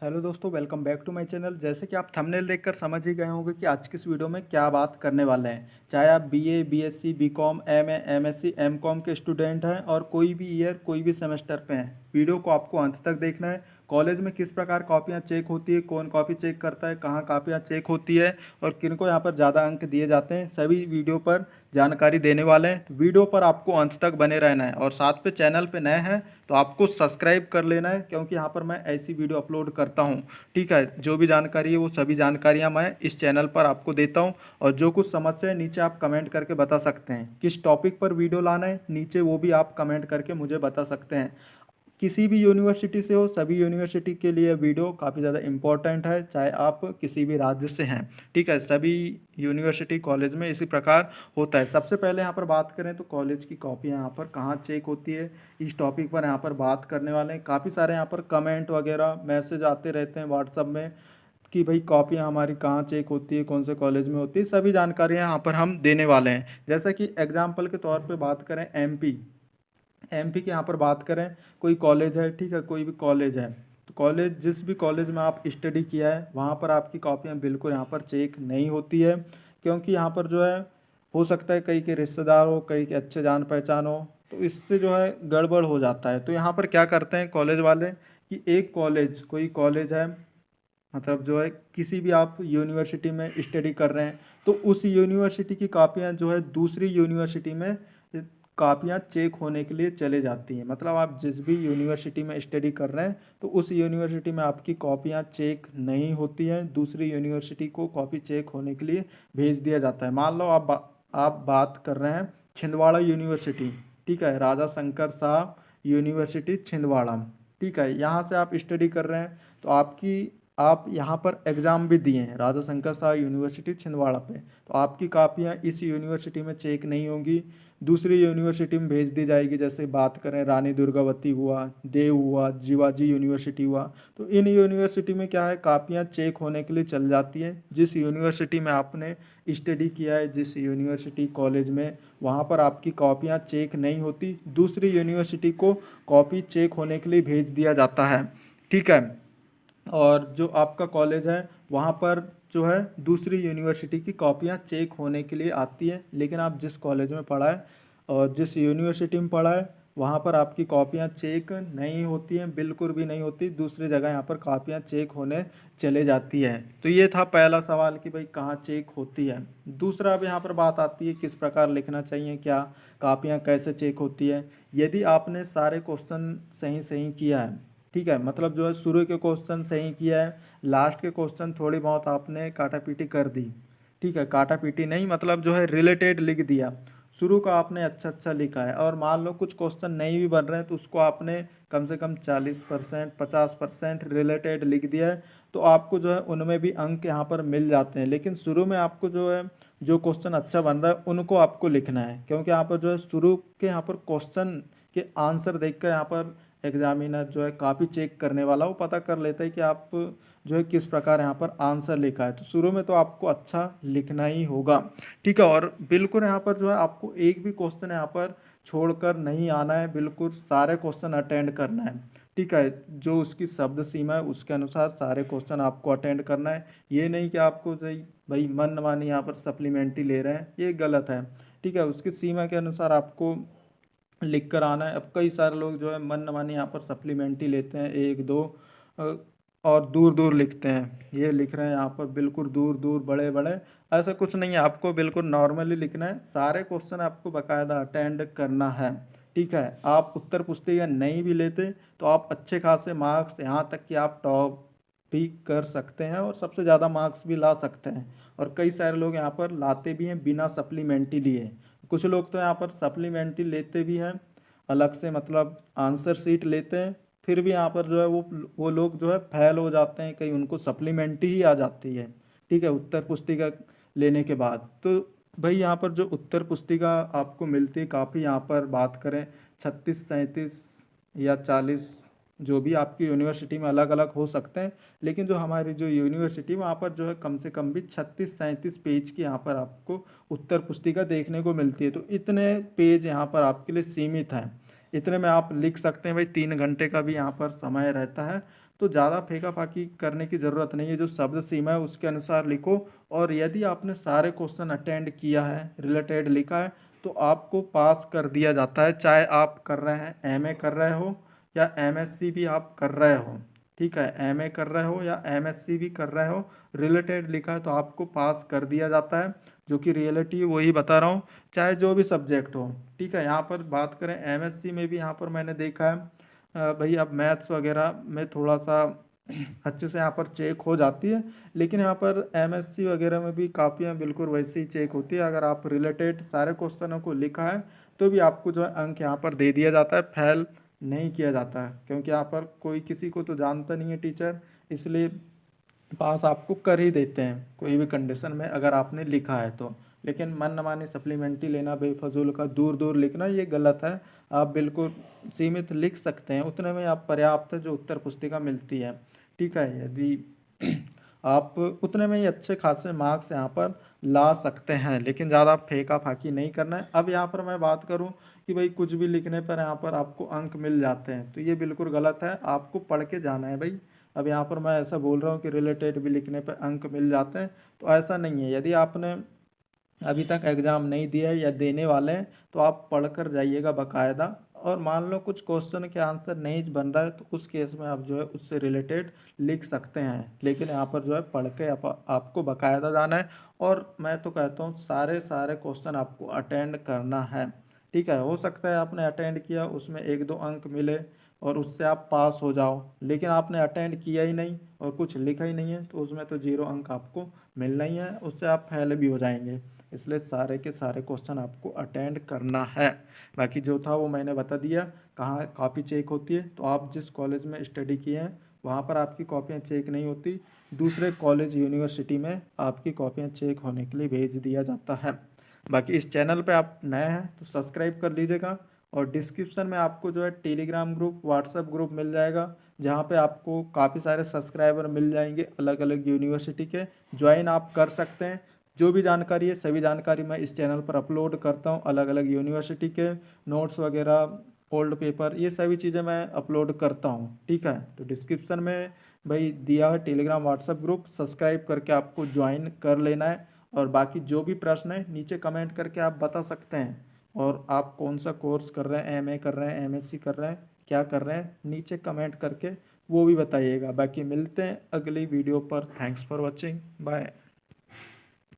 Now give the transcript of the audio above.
Hello दोस्तों, welcome back to my channel. जैसे कि आप थंबनेल देखकर समझ ही गए होंगे कि आज की इस वीडियो में क्या बात करने वाले हैं। चाहे आप BA, BSc, BCom, MA, MSc, MCom के स्टूडेंट हैं और कोई भी ईयर, कोई भी सेमेस्टर पे हैं, वीडियो को आपको अंत तक देखना है। कॉलेज में किस प्रकार कॉपियाँ चेक होती है, कौन कॉपी चेक करता है, कहाँ कॉपियाँ चेक होती है और किनको यहाँ पर ज़्यादा अंक दिए जाते हैं, सभी वीडियो पर जानकारी देने वाले हैं। वीडियो पर आपको अंत तक बने रहना है और साथ पे चैनल पे नए हैं तो आपको सब्सक्राइब कर लेना है, क्योंकि यहाँ पर मैं ऐसी वीडियो अपलोड करता हूँ। ठीक है, जो भी जानकारी है वो सभी जानकारियाँ मैं इस चैनल पर आपको देता हूँ। और जो कुछ समस्या है नीचे आप कमेंट करके बता सकते हैं, किस टॉपिक पर वीडियो लाना है नीचे वो भी आप कमेंट करके मुझे बता सकते हैं। किसी भी यूनिवर्सिटी से हो, सभी यूनिवर्सिटी के लिए वीडियो काफ़ी ज़्यादा इम्पोर्टेंट है, चाहे आप किसी भी राज्य से हैं। ठीक है, सभी यूनिवर्सिटी कॉलेज में इसी प्रकार होता है। सबसे पहले यहाँ पर बात करें तो कॉलेज की कॉपियाँ यहाँ पर कहाँ चेक होती है, इस टॉपिक पर यहाँ पर बात करने वाले हैं। काफ़ी सारे यहाँ पर कमेंट वगैरह मैसेज आते रहते हैं व्हाट्सअप में कि भाई कॉपियाँ हमारी कहाँ चेक होती है, कौन से कॉलेज में होती है, सभी जानकारियाँ यहाँ पर हम देने वाले हैं। जैसा कि एग्जाम्पल के तौर पर बात करें एमपी, एमपी की यहाँ पर बात करें, कोई कॉलेज है, ठीक है, कोई भी कॉलेज है, तो कॉलेज जिस भी कॉलेज में आप स्टडी किया है वहाँ पर आपकी कॉपियाँ बिल्कुल यहाँ पर चेक नहीं होती है, क्योंकि यहाँ पर जो है हो सकता है कई के रिश्तेदार हो, कई के अच्छे जान पहचान हो, तो इससे जो है गड़बड़ हो जाता है। तो यहाँ पर क्या करते हैं कॉलेज वाले कि एक कॉलेज, कोई कॉलेज है, मतलब जो है किसी भी आप यूनिवर्सिटी में स्टडी कर रहे हैं तो उस यूनिवर्सिटी की कापियाँ जो है दूसरी यूनिवर्सिटी में कापियाँ चेक होने के लिए चले जाती हैं। मतलब आप जिस भी यूनिवर्सिटी में स्टडी कर रहे हैं तो उस यूनिवर्सिटी में आपकी कॉपियाँ चेक नहीं होती हैं, दूसरी यूनिवर्सिटी को कॉपी चेक होने के लिए भेज दिया जाता है। मान लो आप बात कर रहे हैं छिंदवाड़ा यूनिवर्सिटी, ठीक है, राजा शंकर शाह यूनिवर्सिटी छिंदवाड़ा, ठीक है, यहाँ से आप स्टडी कर रहे हैं तो आप यहाँ पर एग्ज़ाम भी दिए हैं राजा शंकर शाह यूनिवर्सिटी छिंदवाड़ा पे, तो आपकी कापियाँ इस यूनिवर्सिटी में चेक नहीं होंगी, दूसरी यूनिवर्सिटी में भेज दी जाएगी। जैसे बात करें रानी दुर्गावती हुआ, देव हुआ, जीवाजी यूनिवर्सिटी हुआ, तो इन यूनिवर्सिटी में क्या है कापियाँ चेक होने के लिए चल जाती हैं। जिस यूनिवर्सिटी में आपने स्टडी किया है, जिस यूनिवर्सिटी कॉलेज में, वहाँ पर आपकी कॉपियाँ चेक नहीं होती, दूसरी यूनिवर्सिटी को कॉपी चेक होने के लिए भेज दिया जाता है। ठीक है, और जो आपका कॉलेज है वहाँ पर जो है दूसरी यूनिवर्सिटी की कॉपियाँ चेक होने के लिए आती हैं, लेकिन आप जिस कॉलेज में पढ़ा है और जिस यूनिवर्सिटी में पढ़ा है वहाँ पर आपकी कॉपियाँ चेक नहीं होती हैं, बिल्कुल भी नहीं होती, दूसरी जगह यहाँ पर कॉपियाँ चेक होने चले जाती है। तो ये था पहला सवाल कि भाई कहाँ चेक होती है। दूसरा अब यहाँ पर बात आती है किस प्रकार लिखना चाहिए, क्या कॉपियाँ कैसे चेक होती है। यदि आपने सारे क्वेश्चन सही सही किया है, ठीक है, मतलब जो है शुरू के क्वेश्चन सही किया है, लास्ट के क्वेश्चन थोड़ी बहुत आपने काटा पीटी कर दी, ठीक है, काटा पीटी नहीं, मतलब जो है रिलेटेड लिख दिया, शुरू का आपने अच्छा अच्छा लिखा है और मान लो कुछ क्वेश्चन नहीं भी बन रहे हैं तो उसको आपने कम से कम 40%, 50% रिलेटेड लिख दिया है, तो आपको जो है उनमें भी अंक यहाँ पर मिल जाते हैं। लेकिन शुरू में आपको जो है जो क्वेश्चन अच्छा बन रहा है उनको आपको लिखना है, क्योंकि यहाँ पर जो है शुरू के यहाँ पर क्वेश्चन के आंसर देखकर यहाँ पर एग्जामिनर जो है काफ़ी चेक करने वाला वो पता कर लेता है कि आप जो है किस प्रकार यहाँ पर आंसर लिखा है। तो शुरू में तो आपको अच्छा लिखना ही होगा, ठीक है, और बिल्कुल यहाँ पर जो है आपको एक भी क्वेश्चन यहाँ पर छोड़कर नहीं आना है, बिल्कुल सारे क्वेश्चन अटेंड करना है। ठीक है, जो उसकी शब्द सीमा है उसके अनुसार सारे क्वेश्चन आपको अटेंड करना है। ये नहीं कि आपको भाई मन मानी यहाँ पर सप्लीमेंट्री ले रहे हैं, ये गलत है। ठीक है, उसकी सीमा के अनुसार आपको लिख कर आना है। अब कई सारे लोग जो है मन मानी यहाँ पर सप्लीमेंट्री लेते हैं एक दो अ, और दूर दूर लिखते हैं, ये लिख रहे हैं यहाँ पर बिल्कुल दूर दूर बड़े बड़े, ऐसा कुछ नहीं है, आपको बिल्कुल नॉर्मली लिखना है, सारे क्वेश्चन आपको बाकायदा अटेंड करना है। ठीक है, आप उत्तर पुस्तिका नहीं भी लेते तो आप अच्छे खासे मार्क्स, यहाँ तक कि आप टॉप भी कर सकते हैं और सबसे ज़्यादा मार्क्स भी ला सकते हैं। और कई सारे लोग यहाँ पर लाते भी हैं बिना सप्लीमेंट्री लिए, कुछ लोग तो यहाँ पर सप्लीमेंट्री लेते भी हैं अलग से, मतलब आंसर शीट लेते हैं, फिर भी यहाँ पर जो है वो लोग जो है फेल हो जाते हैं, कहीं उनको सप्लीमेंट्री ही आ जाती है। ठीक है, उत्तर पुस्तिका लेने के बाद तो भाई यहाँ पर जो उत्तर पुस्तिका आपको मिलती है काफ़ी, यहाँ पर बात करें 36, 37 या 40, जो भी आपकी यूनिवर्सिटी में अलग अलग हो सकते हैं, लेकिन जो हमारी जो यूनिवर्सिटी वहाँ पर जो है कम से कम भी 36-37 पेज की यहाँ पर आपको उत्तर पुस्तिका देखने को मिलती है। तो इतने पेज यहाँ पर आपके लिए सीमित हैं। इतने में आप लिख सकते हैं भाई। 3 घंटे का भी यहाँ पर समय रहता है, तो ज़्यादा फेंका फाकी करने की ज़रूरत नहीं है। जो शब्द सीमा है उसके अनुसार लिखो, और यदि आपने सारे क्वेश्चन अटेंड किया है, रिलेटेड लिखा है, तो आपको पास कर दिया जाता है। चाहे आप कर रहे हैं एमए कर रहे हो या एमएससी भी आप कर रहे हो, ठीक है, एमए कर रहे हो या एमएससी भी कर रहे हो, रिलेटेड लिखा है तो आपको पास कर दिया जाता है। जो कि रियलिटी वही बता रहा हूँ, चाहे जो भी सब्जेक्ट हो, ठीक है। यहाँ पर बात करें एमएससी में भी, यहाँ पर मैंने देखा है भाई अब मैथ्स वगैरह में थोड़ा सा अच्छे से यहाँ पर चेक हो जाती है, लेकिन यहाँ पर एमएससी वगैरह में भी कापियाँ बिल्कुल वैसे ही चेक होती है। अगर आप रिलेटेड सारे क्वेश्चनों को लिखा है तो भी आपको जो है अंक यहाँ पर दे दिया जाता है, फेल नहीं किया जाता है, क्योंकि यहाँ पर कोई किसी को तो जानता नहीं है टीचर, इसलिए पास आपको कर ही देते हैं कोई भी कंडीशन में अगर आपने लिखा है तो। लेकिन मन मानी सप्लीमेंट्री लेना, बेफजूल का दूर दूर लिखना, ये गलत है। आप बिल्कुल सीमित लिख सकते हैं, उतने में आप पर्याप्त जो उत्तर पुस्तिका मिलती है, ठीक है। यदि आप उतने में ही अच्छे खासे मार्क्स यहाँ पर ला सकते हैं, लेकिन ज़्यादा फेंका फाकी नहीं करना है। अब यहाँ पर मैं बात करूँ कि भाई कुछ भी लिखने पर यहाँ पर आपको अंक मिल जाते हैं, तो ये बिल्कुल गलत है। आपको पढ़ के जाना है भाई। अब यहाँ पर मैं ऐसा बोल रहा हूँ कि रिलेटेड भी लिखने पर अंक मिल जाते हैं, तो ऐसा नहीं है। यदि आपने अभी तक एग्ज़ाम नहीं दिया है या देने वाले हैं, तो आप पढ़ कर जाइएगा बाकायदा। और मान लो कुछ क्वेश्चन के आंसर नहीं बन रहा है, तो उस केस में आप जो है उससे रिलेटेड लिख सकते हैं, लेकिन यहाँ पर जो है पढ़ के आपको बाकायदा जाना है। और मैं तो कहता हूँ सारे सारे क्वेश्चन आपको अटेंड करना है, ठीक है। हो सकता है आपने अटेंड किया, उसमें 1-2 अंक मिले और उससे आप पास हो जाओ, लेकिन आपने अटेंड किया ही नहीं और कुछ लिखा ही नहीं है, तो उसमें तो 0 अंक आपको मिलना ही है, उससे आप फेल भी हो जाएंगे। इसलिए सारे के सारे क्वेश्चन आपको अटेंड करना है। बाकी जो था वो मैंने बता दिया। कहाँ कॉपी चेक होती है, तो आप जिस कॉलेज में स्टडी किए हैं वहाँ पर आपकी कॉपियाँ चेक नहीं होती, दूसरे कॉलेज यूनिवर्सिटी में आपकी कॉपियाँ चेक होने के लिए भेज दिया जाता है। बाकी इस चैनल पे आप नए हैं तो सब्सक्राइब कर लीजिएगा, और डिस्क्रिप्शन में आपको जो है टेलीग्राम ग्रुप, व्हाट्सएप ग्रुप मिल जाएगा, जहाँ पे आपको काफ़ी सारे सब्सक्राइबर मिल जाएंगे अलग अलग यूनिवर्सिटी के, ज्वाइन आप कर सकते हैं। जो भी जानकारी है सभी जानकारी मैं इस चैनल पर अपलोड करता हूँ, अलग अलग यूनिवर्सिटी के नोट्स वगैरह, ओल्ड पेपर, ये सभी चीज़ें मैं अपलोड करता हूँ, ठीक है। तो डिस्क्रिप्शन में भाई दिया है टेलीग्राम व्हाट्सएप ग्रुप, सब्सक्राइब करके आपको ज्वाइन कर लेना है। और बाकी जो भी प्रश्न है नीचे कमेंट करके आप बता सकते हैं, और आप कौन सा कोर्स कर रहे हैं, एमए कर रहे हैं, एमएससी कर रहे हैं, क्या कर रहे हैं, नीचे कमेंट करके वो भी बताइएगा। बाकी मिलते हैं अगली वीडियो पर। Thanks for watching, bye.